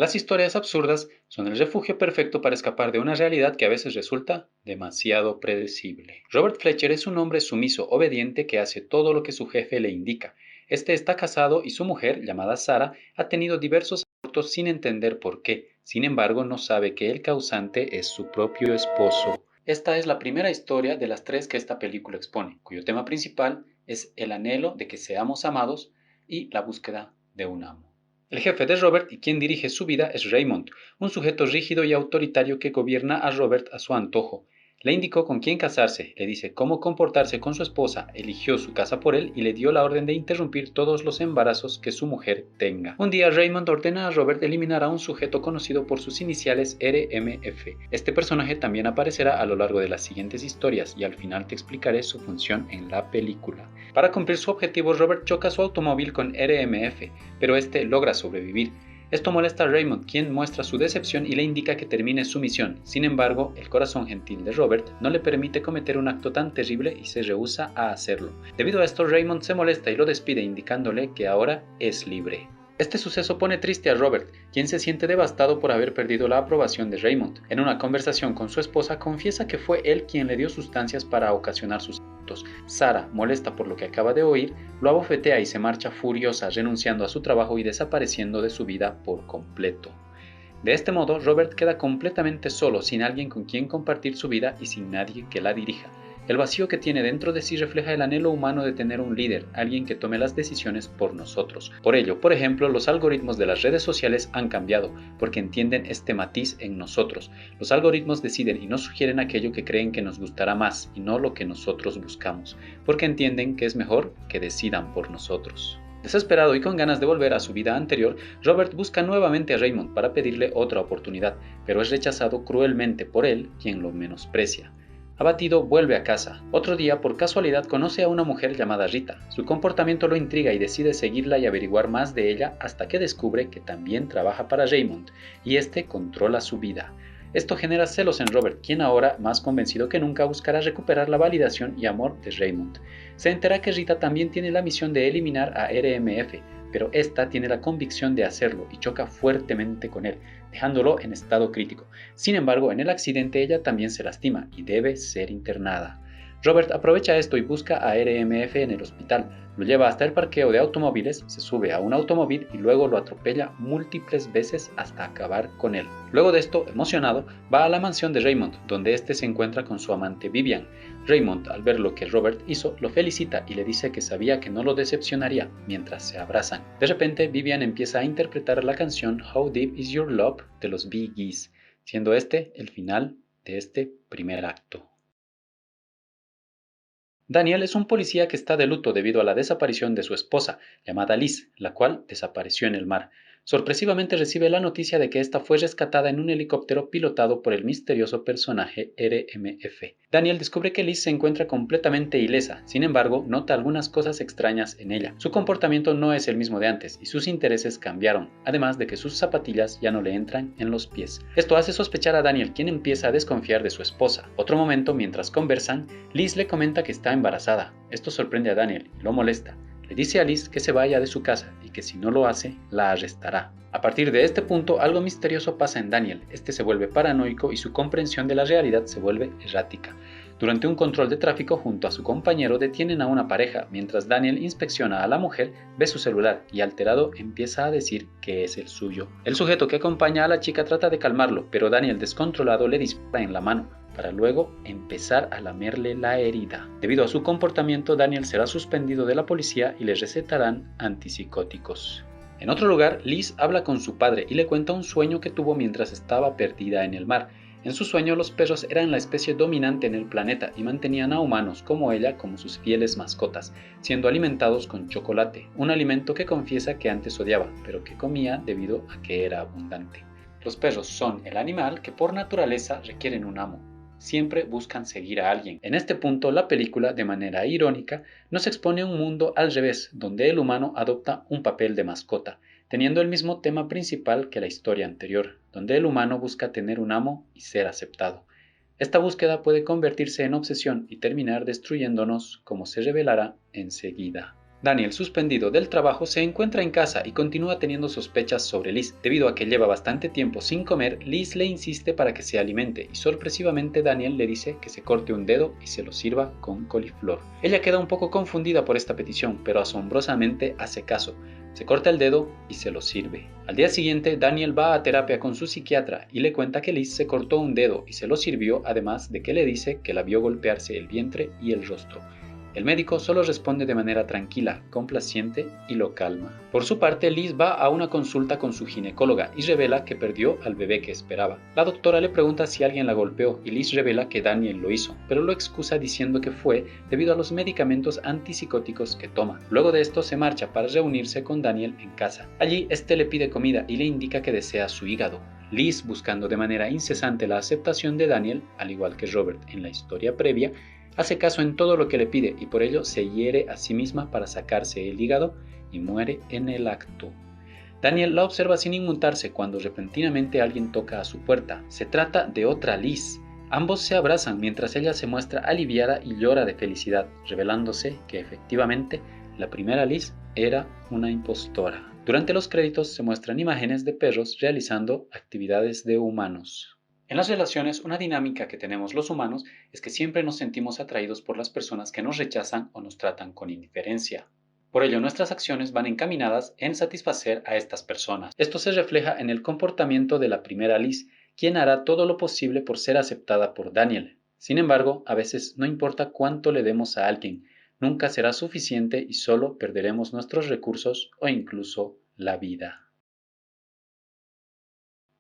Las historias absurdas son el refugio perfecto para escapar de una realidad que a veces resulta demasiado predecible. Robert Fletcher es un hombre sumiso, obediente, que hace todo lo que su jefe le indica. Este está casado y su mujer, llamada Sarah, ha tenido diversos abortos sin entender por qué. Sin embargo, no sabe que el causante es su propio esposo. Esta es la primera historia de las tres que esta película expone, cuyo tema principal es el anhelo de que seamos amados y la búsqueda de un amo. El jefe de Robert y quien dirige su vida es Raymond, un sujeto rígido y autoritario que gobierna a Robert a su antojo. Le indicó con quién casarse, le dice cómo comportarse con su esposa, eligió su casa por él y le dio la orden de interrumpir todos los embarazos que su mujer tenga. Un día Raymond ordena a Robert eliminar a un sujeto conocido por sus iniciales RMF. Este personaje también aparecerá a lo largo de las siguientes historias y al final te explicaré su función en la película. Para cumplir su objetivo, Robert choca su automóvil con RMF, pero este logra sobrevivir. Esto molesta a Raymond, quien muestra su decepción y le indica que termine su misión. Sin embargo, el corazón gentil de Robert no le permite cometer un acto tan terrible y se rehúsa a hacerlo. Debido a esto, Raymond se molesta y lo despide, indicándole que ahora es libre. Este suceso pone triste a Robert, quien se siente devastado por haber perdido la aprobación de Raymond. En una conversación con su esposa, confiesa que fue él quien le dio sustancias para ocasionar sus actos. Sarah, molesta por lo que acaba de oír, lo abofetea y se marcha furiosa, renunciando a su trabajo y desapareciendo de su vida por completo. De este modo, Robert queda completamente solo, sin alguien con quien compartir su vida y sin nadie que la dirija. El vacío que tiene dentro de sí refleja el anhelo humano de tener un líder, alguien que tome las decisiones por nosotros. Por ello, por ejemplo, los algoritmos de las redes sociales han cambiado, porque entienden este matiz en nosotros. Los algoritmos deciden y nos sugieren aquello que creen que nos gustará más y no lo que nosotros buscamos, porque entienden que es mejor que decidan por nosotros. Desesperado y con ganas de volver a su vida anterior, Robert busca nuevamente a Raymond para pedirle otra oportunidad, pero es rechazado cruelmente por él, quien lo menosprecia. Abatido, vuelve a casa. Otro día, por casualidad, conoce a una mujer llamada Rita. Su comportamiento lo intriga y decide seguirla y averiguar más de ella hasta que descubre que también trabaja para Raymond, y este controla su vida. Esto genera celos en Robert, quien ahora, más convencido que nunca, buscará recuperar la validación y amor de Raymond. Se entera que Rita también tiene la misión de eliminar a RMF, pero esta tiene la convicción de hacerlo y choca fuertemente con él, dejándolo en estado crítico. Sin embargo, en el accidente ella también se lastima y debe ser internada. Robert aprovecha esto y busca a RMF en el hospital. Lo lleva hasta el parqueo de automóviles, se sube a un automóvil y luego lo atropella múltiples veces hasta acabar con él. Luego de esto, emocionado, va a la mansión de Raymond, donde este se encuentra con su amante Vivian. Raymond, al ver lo que Robert hizo, lo felicita y le dice que sabía que no lo decepcionaría mientras se abrazan. De repente, Vivian empieza a interpretar la canción How Deep Is Your Love de los Bee Gees, siendo este el final de este primer acto. Daniel es un policía que está de luto debido a la desaparición de su esposa, llamada Liz, la cual desapareció en el mar. Sorpresivamente recibe la noticia de que esta fue rescatada en un helicóptero pilotado por el misterioso personaje RMF. Daniel descubre que Liz se encuentra completamente ilesa, sin embargo, nota algunas cosas extrañas en ella. Su comportamiento no es el mismo de antes y sus intereses cambiaron, además de que sus zapatillas ya no le entran en los pies. Esto hace sospechar a Daniel, quien empieza a desconfiar de su esposa. Otro momento, mientras conversan, Liz le comenta que está embarazada. Esto sorprende a Daniel y lo molesta. Le dice a Liz que se vaya de su casa y que si no lo hace, la arrestará. A partir de este punto, algo misterioso pasa en Daniel. Este se vuelve paranoico y su comprensión de la realidad se vuelve errática. Durante un control de tráfico junto a su compañero detienen a una pareja. Mientras Daniel inspecciona a la mujer, ve su celular y alterado empieza a decir que es el suyo. El sujeto que acompaña a la chica trata de calmarlo, pero Daniel descontrolado le dispara en la mano, para luego empezar a lamerle la herida. Debido a su comportamiento, Daniel será suspendido de la policía y le recetarán antipsicóticos. En otro lugar, Liz habla con su padre y le cuenta un sueño que tuvo mientras estaba perdida en el mar. En su sueño, los perros eran la especie dominante en el planeta y mantenían a humanos como ella como sus fieles mascotas, siendo alimentados con chocolate, un alimento que confiesa que antes odiaba, pero que comía debido a que era abundante. Los perros son el animal que por naturaleza requieren un amo. Siempre buscan seguir a alguien. En este punto, la película, de manera irónica, nos expone un mundo al revés, donde el humano adopta un papel de mascota, teniendo el mismo tema principal que la historia anterior, donde el humano busca tener un amo y ser aceptado. Esta búsqueda puede convertirse en obsesión y terminar destruyéndonos, como se revelará enseguida. Daniel, suspendido del trabajo, se encuentra en casa y continúa teniendo sospechas sobre Liz. Debido a que lleva bastante tiempo sin comer, Liz le insiste para que se alimente y sorpresivamente Daniel le dice que se corte un dedo y se lo sirva con coliflor. Ella queda un poco confundida por esta petición, pero asombrosamente hace caso. Se corta el dedo y se lo sirve. Al día siguiente, Daniel va a terapia con su psiquiatra y le cuenta que Liz se cortó un dedo y se lo sirvió, además de que le dice que la vio golpearse el vientre y el rostro. El médico solo responde de manera tranquila, complaciente y lo calma. Por su parte, Liz va a una consulta con su ginecóloga y revela que perdió al bebé que esperaba. La doctora le pregunta si alguien la golpeó y Liz revela que Daniel lo hizo, pero lo excusa diciendo que fue debido a los medicamentos antipsicóticos que toma. Luego de esto se marcha para reunirse con Daniel en casa. Allí, este le pide comida y le indica que desea su hígado. Liz, buscando de manera incesante la aceptación de Daniel, al igual que Robert en la historia previa, hace caso en todo lo que le pide y por ello se hiere a sí misma para sacarse el hígado y muere en el acto. Daniel la observa sin inmutarse cuando repentinamente alguien toca a su puerta. Se trata de otra Liz. Ambos se abrazan mientras ella se muestra aliviada y llora de felicidad, revelándose que efectivamente la primera Liz era una impostora. Durante los créditos se muestran imágenes de perros realizando actividades de humanos. En las relaciones, una dinámica que tenemos los humanos es que siempre nos sentimos atraídos por las personas que nos rechazan o nos tratan con indiferencia. Por ello, nuestras acciones van encaminadas en satisfacer a estas personas. Esto se refleja en el comportamiento de la primera Liz, quien hará todo lo posible por ser aceptada por Daniel. Sin embargo, a veces no importa cuánto le demos a alguien, nunca será suficiente y solo perderemos nuestros recursos o incluso la vida.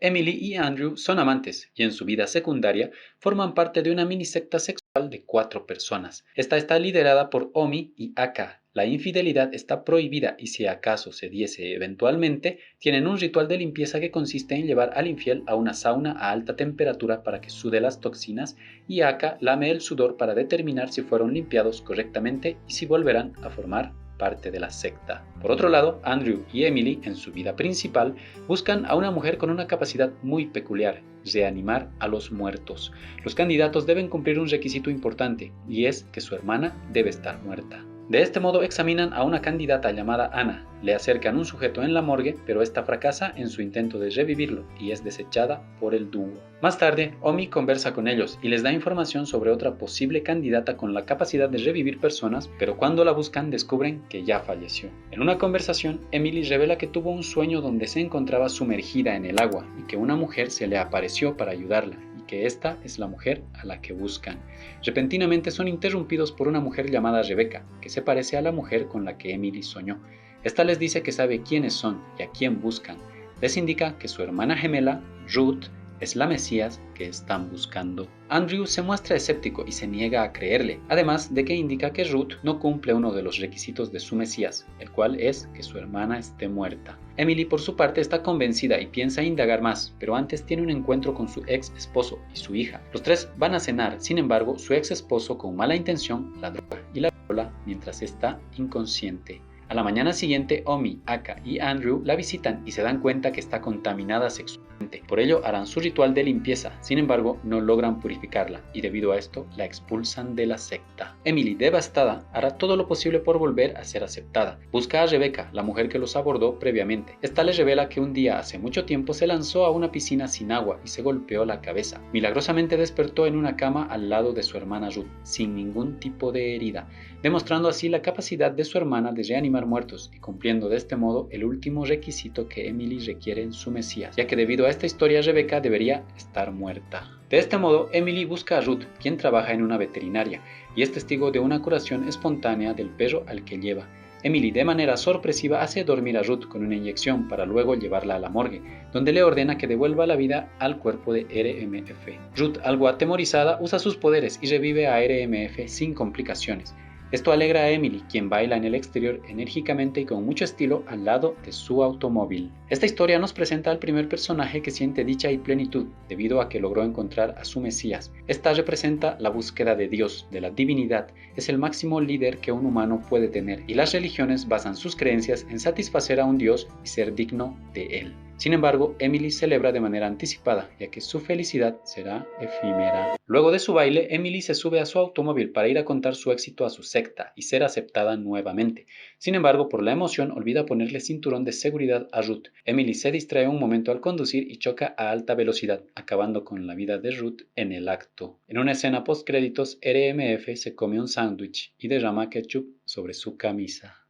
Emily y Andrew son amantes y en su vida secundaria forman parte de una mini secta sexual de 4 personas. Esta está liderada por Omi y Aka. La infidelidad está prohibida y si acaso se diese eventualmente, tienen un ritual de limpieza que consiste en llevar al infiel a una sauna a alta temperatura para que sude las toxinas y Aka lame el sudor para determinar si fueron limpiados correctamente y si volverán a formar parte de la secta. Por otro lado, Andrew y Emily, en su vida principal, buscan a una mujer con una capacidad muy peculiar: reanimar a los muertos. Los candidatos deben cumplir un requisito importante, y es que su hermana debe estar muerta. De este modo examinan a una candidata llamada Ana, le acercan un sujeto en la morgue, pero esta fracasa en su intento de revivirlo y es desechada por el dúo. Más tarde, Omi conversa con ellos y les da información sobre otra posible candidata con la capacidad de revivir personas, pero cuando la buscan descubren que ya falleció. En una conversación, Emily revela que tuvo un sueño donde se encontraba sumergida en el agua y que una mujer se le apareció para ayudarla, que esta es la mujer a la que buscan. Repentinamente son interrumpidos por una mujer llamada Rebecca, que se parece a la mujer con la que Emily soñó. Esta les dice que sabe quiénes son y a quién buscan. Les indica que su hermana gemela, Ruth, es la Mesías que están buscando. Andrew se muestra escéptico y se niega a creerle, además de que indica que Ruth no cumple uno de los requisitos de su Mesías, el cual es que su hermana esté muerta. Emily, por su parte, está convencida y piensa indagar más, pero antes tiene un encuentro con su ex esposo y su hija. Los tres van a cenar, sin embargo, su ex esposo, con mala intención, la droga y la viola mientras está inconsciente. A la mañana siguiente, Omi, Aka y Andrew la visitan y se dan cuenta que está contaminada sexualmente. Por ello, harán su ritual de limpieza. Sin embargo, no logran purificarla y debido a esto, la expulsan de la secta. Emily, devastada, hará todo lo posible por volver a ser aceptada. Busca a Rebecca, la mujer que los abordó previamente. Esta les revela que un día hace mucho tiempo se lanzó a una piscina sin agua y se golpeó la cabeza. Milagrosamente despertó en una cama al lado de su hermana Ruth, sin ningún tipo de herida, demostrando así la capacidad de su hermana de reanimar muertos y cumpliendo de este modo el último requisito que Emily requiere en su Mesías, ya que debido a esta historia Rebecca debería estar muerta. De este modo, Emily busca a Ruth, quien trabaja en una veterinaria y es testigo de una curación espontánea del perro al que lleva. Emily, de manera sorpresiva, hace dormir a Ruth con una inyección para luego llevarla a la morgue, donde le ordena que devuelva la vida al cuerpo de RMF. Ruth, algo atemorizada, usa sus poderes y revive a RMF sin complicaciones. Esto alegra a Emily, quien baila en el exterior enérgicamente y con mucho estilo al lado de su automóvil. Esta historia nos presenta al primer personaje que siente dicha y plenitud debido a que logró encontrar a su Mesías. Esta representa la búsqueda de Dios, de la divinidad. Es el máximo líder que un humano puede tener y las religiones basan sus creencias en satisfacer a un Dios y ser digno de él. Sin embargo, Emily celebra de manera anticipada, ya que su felicidad será efímera. Luego de su baile, Emily se sube a su automóvil para ir a contar su éxito a su secta y ser aceptada nuevamente. Sin embargo, por la emoción, olvida ponerle cinturón de seguridad a Ruth. Emily se distrae un momento al conducir y choca a alta velocidad, acabando con la vida de Ruth en el acto. En una escena post-créditos, RMF se come un sándwich y derrama ketchup sobre su camisa.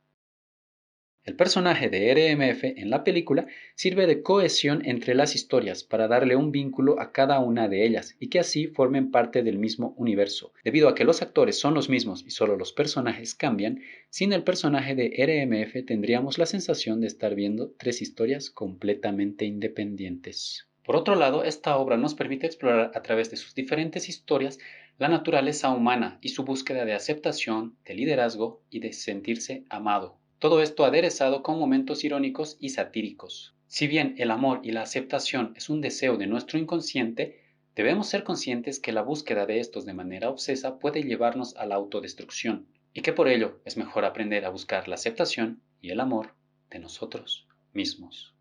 El personaje de RMF en la película sirve de cohesión entre las historias para darle un vínculo a cada una de ellas y que así formen parte del mismo universo. Debido a que los actores son los mismos y solo los personajes cambian, sin el personaje de RMF tendríamos la sensación de estar viendo tres historias completamente independientes. Por otro lado, esta obra nos permite explorar a través de sus diferentes historias la naturaleza humana y su búsqueda de aceptación, de liderazgo y de sentirse amado. Todo esto aderezado con momentos irónicos y satíricos. Si bien el amor y la aceptación es un deseo de nuestro inconsciente, debemos ser conscientes que la búsqueda de estos de manera obsesa puede llevarnos a la autodestrucción y que por ello es mejor aprender a buscar la aceptación y el amor de nosotros mismos.